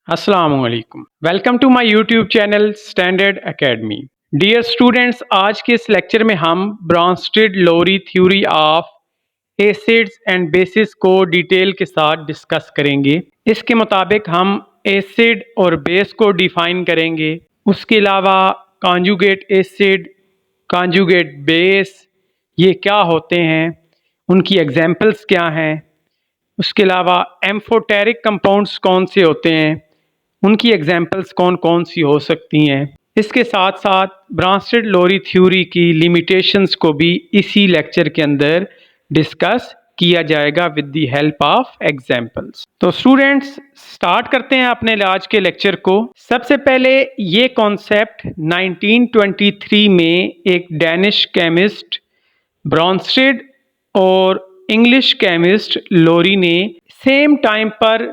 असलामुअलैकुम। Welcome to my YouTube channel Standard Academy. Dear students, आज के इस लेक्चर में हम Bronsted Lowry theory of acids and bases को डिटेल के साथ डिस्कस करेंगे। इसके मुताबिक हम एसिड और बेस को डिफाइन करेंगे। उसके अलावा कॉन्जुगेट एसिड, कॉन्जुगेट बेस ये क्या होते हैं, उनकी एग्जांपल्स क्या हैं। उसके अलावा एम्फोटेरिक कंपाउंड्स कौन से होते हैं, उनकी एग्जांपल्स कौन कौन सी हो सकती हैं। इसके साथ साथ ब्रॉन्स्टेड-लोरी थ्योरी की लिमिटेशंस को भी इसी लेक्चर के अंदर डिस्कस किया जाएगा with the help of examples. तो स्टूडेंट्स, स्टार्ट करते हैं अपने आज के लेक्चर को। सबसे पहले ये कॉन्सेप्ट 1923 में एक डैनिश केमिस्ट ब्रॉन्स्टेड और इंग्लिश केमिस्ट लोरी ने सेम टाइम पर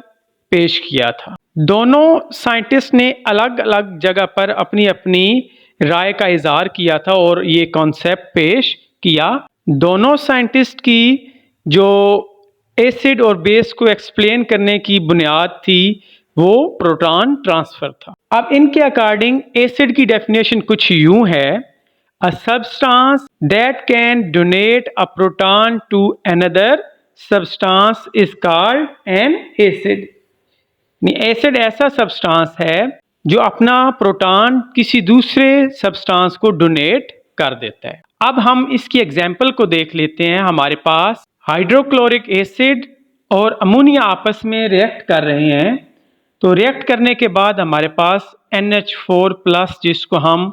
पेश किया था। दोनों साइंटिस्ट ने अलग अलग जगह पर अपनी अपनी राय का इजहार किया था और ये कॉन्सेप्ट पेश किया। दोनों साइंटिस्ट की जो एसिड और बेस को एक्सप्लेन करने की बुनियाद थी वो प्रोटॉन ट्रांसफर था। अब इनके अकॉर्डिंग एसिड की डेफिनेशन कुछ यूं है: a substance that can donate a proton to another substance is called an acid। Acid ऐसा सब्सटेंस है जो अपना प्रोटॉन किसी दूसरे सब्सटेंस को डोनेट कर देता है। अब हम इसकी एग्जांपल को देख लेते हैं। हमारे पास हाइड्रोक्लोरिक एसिड और अमोनिया आपस में रिएक्ट कर रहे हैं। तो रिएक्ट करने के बाद हमारे पास NH4+ जिसको हम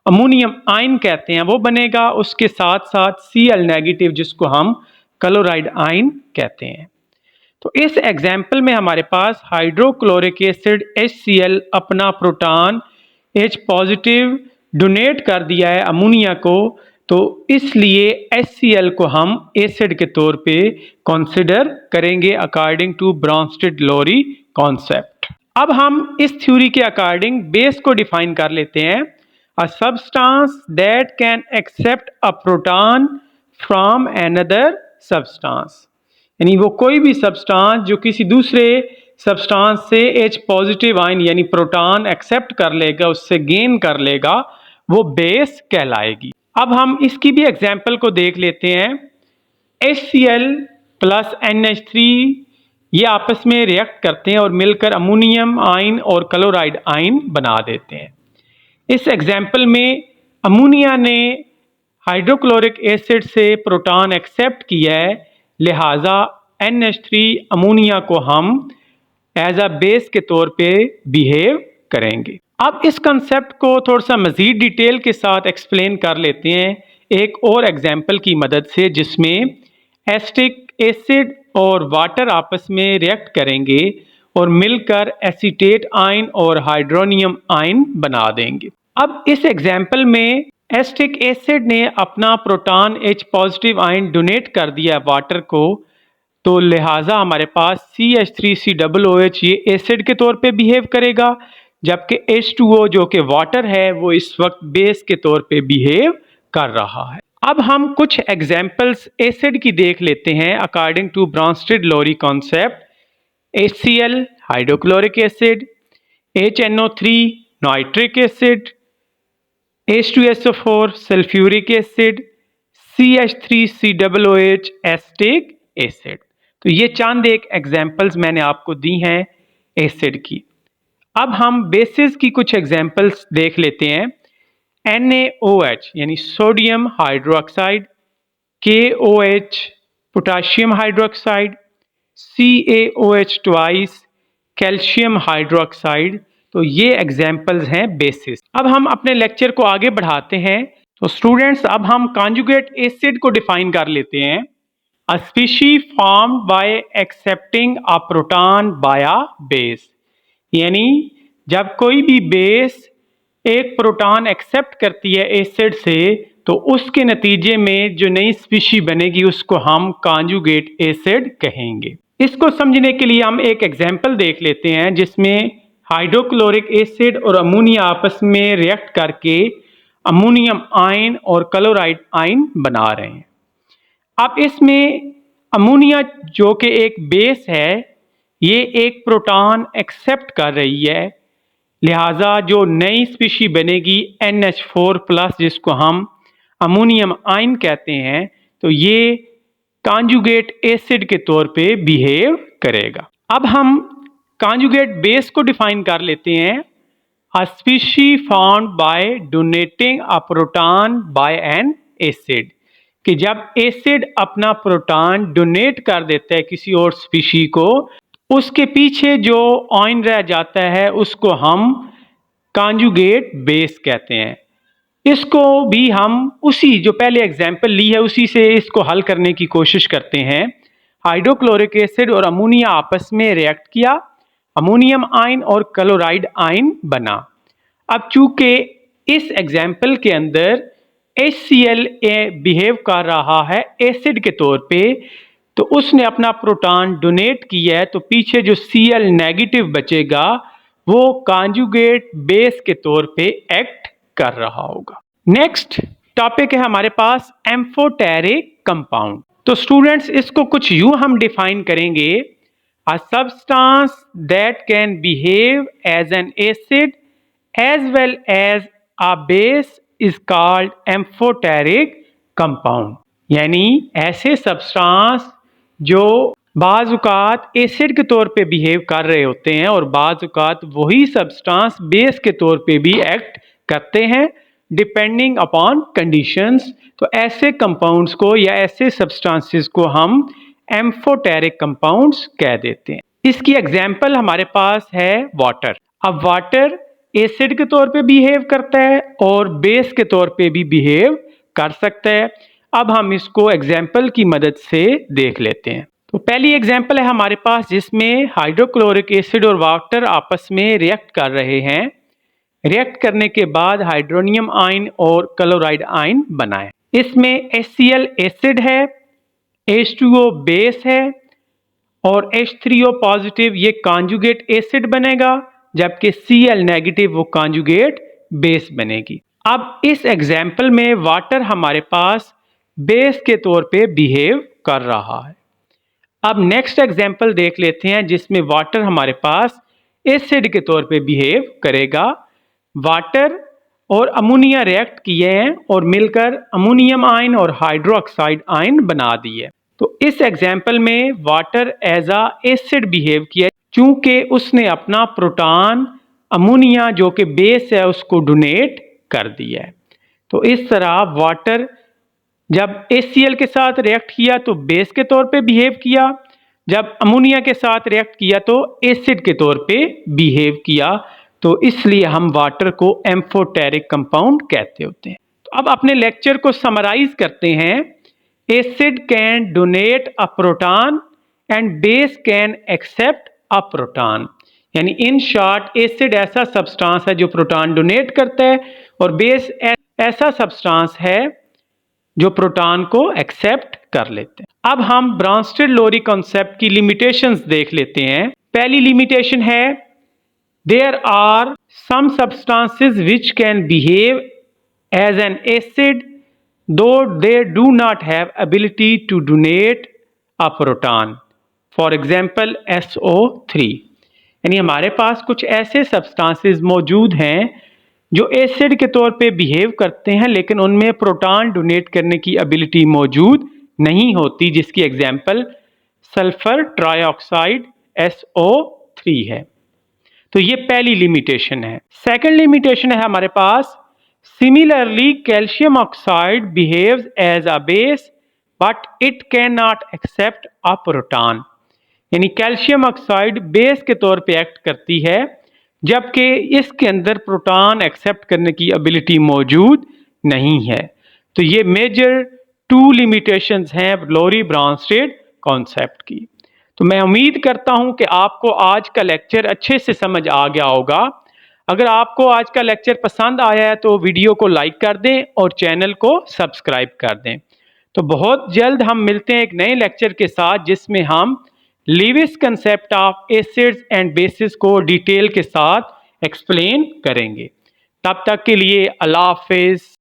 अमोनियम आयन कहते हैं वो बनेगा। उसके साथ साथ Cl- जिसको हम क्लोराइड आयन कहते हैं। तो इस एग्जाम्पल में हमारे पास हाइड्रोक्लोरिक एसिड HCl अपना प्रोटॉन H+ डोनेट कर दिया है अमोनिया को, तो इसलिए HCl को हम एसिड के तौर पे कंसिडर करेंगे अकॉर्डिंग टू ब्रॉन्स्टेड-लोरी कॉन्सेप्ट। अब हम इस थ्योरी के अकॉर्डिंग बेस को डिफाइन कर लेते हैं: a substance that can accept a proton from another substance, यानी वो कोई भी सब्सटेंस जो किसी दूसरे सब्सटेंस से H+ आयन यानी प्रोटॉन एक्सेप्ट कर लेगा, उससे गेन कर लेगा, वो बेस कहलाएगी। अब हम इसकी भी एग्जांपल को देख लेते हैं। HCl प्लस NH3 ये आपस में रिएक्ट करते हैं और मिलकर अमोनियम आयन और क्लोराइड आयन बना देते हैं। इस एग्जांपल में अमोनिया ने हाइड्रोक्लोरिक एसिड से प्रोटॉन एक्सेप्ट किया है, लिहाजा NH3 अमोनिया को हम एज अ बेस के तौर पे बिहेव करेंगे। अब इस कंसेप्ट को थोड़ा सा मजीद डिटेल के साथ एक्सप्लेन कर लेते हैं एक और एग्जांपल की मदद से, जिसमें एसिटिक एसिड और वाटर आपस में रिएक्ट करेंगे और मिलकर एसीटेट आयन और हाइड्रोनियम आयन बना देंगे। अब इस एग्जांपल में एसिटिक एसिड ने अपना प्रोटॉन H+ आयन डोनेट कर दिया वाटर को, तो लिहाजा हमारे पास CH3COOH ये एसिड के तौर पे बिहेव करेगा, जबकि H2O जो कि वाटर है वो इस वक्त बेस के तौर पे बिहेव कर रहा है। अब हम कुछ एग्जांपल्स एसिड की देख लेते हैं according to Bronsted Lowry concept. HCl hydrochloric acid, HNO3 nitric acid, H2SO4 sulphuric acid, CH3COOH acetic acid. तो ये चंद एक एग्जांपल्स मैंने आपको दी हैं एसिड की। अब हम बेसिस की कुछ एग्जांपल्स देख लेते हैं। NaOH यानी sodium hydroxide, KOH potassium hydroxide, CaOH twice calcium hydroxide. तो ये एग्जांपल्स हैं बेसिस। अब हम अपने लेक्चर को आगे बढ़ाते हैं। तो स्टूडेंट्स, अब हम कॉन्जुगेट एसिड को डिफाइन कर लेते हैं। A species formed by accepting a proton by a base, यानी जब कोई भी बेस एक प्रोटॉन एक्सेप्ट करती है एसिड से, तो उसके नतीजे में जो नई स्पीशी बनेगी उसको हम कॉन्जुगेट एसिड कहेंगे। इसको समझने के लिए हम एक एग्जांपल देख लेते हैं जिसमें हाइड्रोक्लोरिक एसिड और अमोनिया आपस में रिएक्ट करके अमोनियम आयन और क्लोराइड आयन बना रहे हैं। अब इसमें अमोनिया जो कि एक बेस है, ये एक प्रोटॉन एक्सेप्ट कर रही है, लिहाजा जो नई स्पीशी बनेगी NH4+ जिसको हम अमोनियम आयन कहते हैं, तो ये कॉन्जुगेट एसिड के तौर पे बिहेव करेगा। अब हम कॉन्जुगेट बेस को डिफाइन कर लेते हैं। A species formed by donating a proton by an acid, कि जब एसिड अपना प्रोटॉन डोनेट कर देता है किसी और स्पीशी को, उसके पीछे जो आयन रह जाता है उसको हम कॉन्जुगेट बेस कहते हैं। इसको भी हम उसी जो पहले एग्जाम्पल ली है उसी से इसको हल करने की कोशिश करते हैं। हाइड्रोक्लोरिक एसिड और अमोनिया आपस में रिएक्ट किया, अमोनियम आयन और क्लोराइड आयन बना। अब चूंकि इस एग्जाम्पल के अंदर HCl बिहेव कर रहा है एसिड के तौर पे, तो उसने अपना प्रोटॉन डोनेट किया है, तो पीछे जो Cl नेगेटिव बचेगा वो कॉन्जुगेट बेस के तौर पे एक्ट कर रहा होगा। नेक्स्ट टॉपिक है हमारे पास एम्फोटेरिक कंपाउंड। तो स्टूडेंट्स इसको कुछ यूं हम डिफाइन करेंगे, a substance that can behave as an acid as well as a base is called amphoteric compound। यानी ऐसे सब्सटेंस जो बाज़-औक़ात एसिड के तौर पे बिहेव कर रहे होते हैं और बाज़-औक़ात वही सब्सटेंस बेस के तौर पे भी एक्ट करते हैं डिपेंडिंग अपॉन कंडीशंस। तो ऐसे कंपाउंड्स को या ऐसे सब्सटेंसेस को हम एम्फोटेरिक कंपाउंड्स कह देते हैं। इसकी एग्जाम्पल हमारे पास है वाटर। अब वाटर एसिड के तौर पे बिहेव करता है और बेस के तौर पे भी बिहेव कर सकता है। अब हम इसको एग्जाम्पल की मदद से देख लेते हैं। तो पहली एग्जाम्पल है हमारे पास जिसमें हाइड्रोक्लोरिक एसिड और वाटर आपस में रिएक्ट कर रहे हैं। रिएक्ट करने के बाद हाइड्रोनियम आयन और क्लोराइड आयन बना है। इसमें HCl एसिड है, H2O बेस है और H3O पॉजिटिव ये कॉन्जुगेट एसिड बनेगा, जबकि Cl नेगेटिव वो कॉन्जुगेट बेस बनेगी। अब इस एग्जाम्पल में वाटर हमारे पास बेस के तौर पे बिहेव कर रहा है। अब नेक्स्ट एग्जाम्पल देख लेते हैं जिसमें वाटर हमारे पास एसिड के तौर पे बिहेव करेगा। वाटर और अमोनिया रिएक्ट किए हैं और मिलकर अमोनियम आयन और हाइड्रोक्साइड आयन बना दिए। तो इस एग्जाम्पल में वाटर एज आ एसिड बिहेव किया चूंकि उसने अपना प्रोटॉन अमोनिया जो कि बेस है उसको डोनेट कर दिया है। तो इस तरह वाटर जब HCl के साथ रिएक्ट किया तो बेस के तौर पे बिहेव किया, जब अमोनिया के साथ रिएक्ट किया तो एसिड के तौर पे बिहेव किया। तो इसलिए हम वाटर को एम्फोटेरिक कंपाउंड कहते होते हैं। तो अब अपने लेक्चर को समराइज करते हैं। Acid can donate a proton and base can accept a proton. यानी इन शॉर्ट एसिड ऐसा सब्सटेंस है जो प्रोटॉन डोनेट करता है और बेस ऐसा सब्सटेंस है जो प्रोटॉन को एक्सेप्ट कर लेते हैं। अब हम ब्रॉन्स्टेड-लोरी कॉन्सेप्ट की लिमिटेशंस देख लेते हैं। पहली लिमिटेशन है there are some substances which can behave as an acid though they do not have ability to donate a proton, for example SO3। यानी हमारे पास कुछ ऐसे सब्सटेंसेस मौजूद हैं जो एसिड के तौर पे बिहेव करते हैं लेकिन उनमें प्रोटॉन डोनेट करने की एबिलिटी मौजूद नहीं होती, जिसकी एग्जाम्पल सल्फर ट्राइऑक्साइड SO3 है। तो ये पहली लिमिटेशन है। सेकंड लिमिटेशन है हमारे पास similarly calcium oxide behaves as a base but it can not accept a proton. यानी कैल्शियम ऑक्साइड बेस के तौर पे एक्ट करती है जबकि इसके अंदर प्रोटॉन एक्सेप्ट करने की एबिलिटी मौजूद नहीं है। तो ये मेजर 2 लिमिटेशंस हैं लोरी ब्रॉन्स्टेड कॉन्सेप्ट की। तो मैं उम्मीद करता हूं कि आपको आज का लेक्चर अच्छे से समझ आ गया होगा। अगर आपको आज का लेक्चर पसंद आया है तो वीडियो को लाइक कर दें और चैनल को सब्सक्राइब कर दें। तो बहुत जल्द हम मिलते हैं एक नए लेक्चर के साथ जिसमें हम Lewis concept of acids and bases को डिटेल के साथ एक्सप्लेन करेंगे। तब तक के लिए अल्लाह हाफिज।